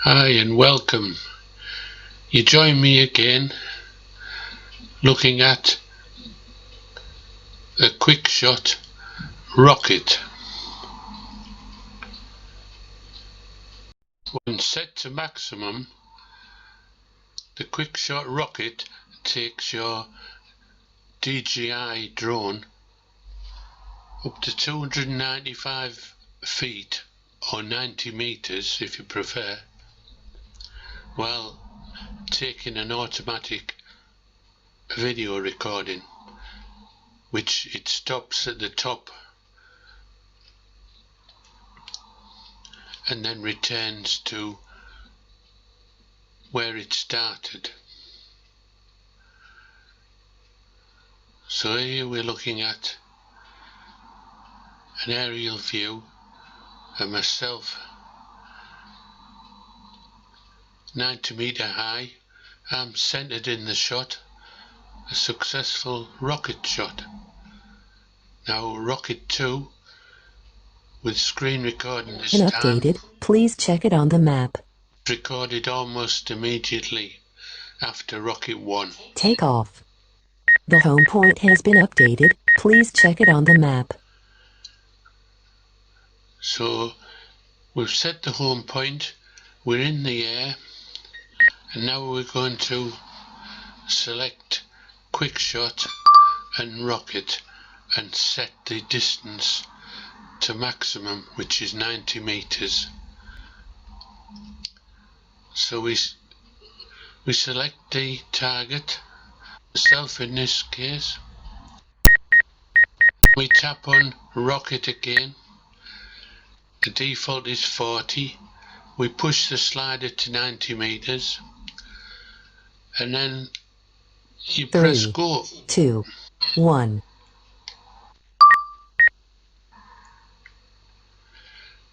Hi and welcome. You join me again looking at a Quickshot rocket. When set to maximum, the Quickshot rocket takes your DJI drone up to 295 feet or 90 meters if you prefer, while taking an automatic video recording, which it stops at the top and then returns to where it started. So here we're looking at an aerial view of myself 90-meter high. I'm centered in the shot, a successful rocket shot. Now rocket 2 with screen recording this Been time. updated. Please check it on the map. Recorded almost immediately after rocket 1. Take off. The home point has been updated. Please check it on the map. So we've set the home point, we're in the air, and now we're going to select quick shot and rocket and set the distance to maximum, which is 90 meters. So we select the target, myself in this case. We tap on rocket again. The default is 40. We push the slider to 90 meters and then you press 3, go. 2, 1.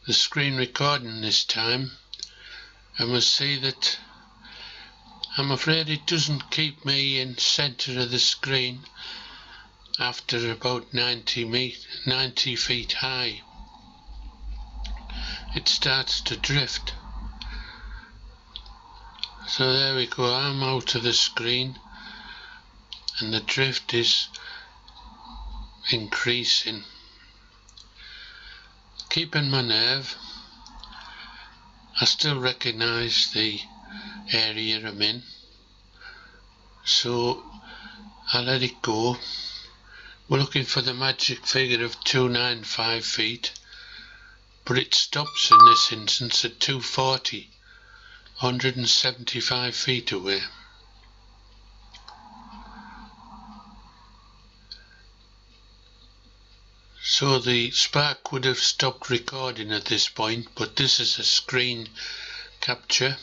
The screen recording this time. I must say that I'm afraid it doesn't keep me in center of the screen after about 90 feet high. It starts to drift. So there we go, I'm out of the screen and the drift is increasing. Keeping my nerve, I still recognise the area I'm in, so I let it go. We're looking for the magic figure of 295 feet, but it stops in this instance at 240, 175 feet away. So the Spark would have stopped recording at this point, but this is a screen capture,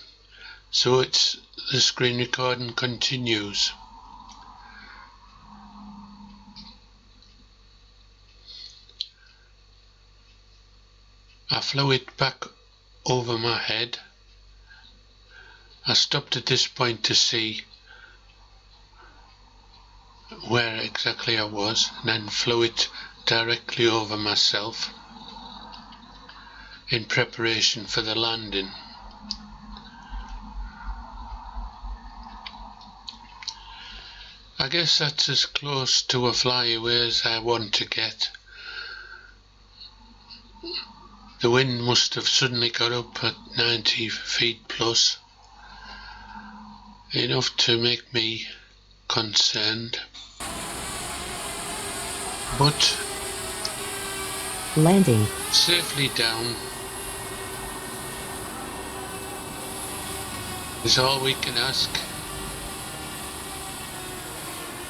so the screen recording continues. I flew it back over my head. I stopped at this point to see where exactly I was, and then flew it directly over myself in preparation for the landing. I guess that's as close to a flyaway as I want to get. The wind must have suddenly got up at 90 feet plus, enough to make me concerned. But landing safely down is all we can ask,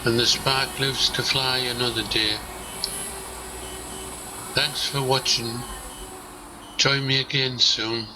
and the Spark lives to fly another day. Thanks for watching. Join me again soon.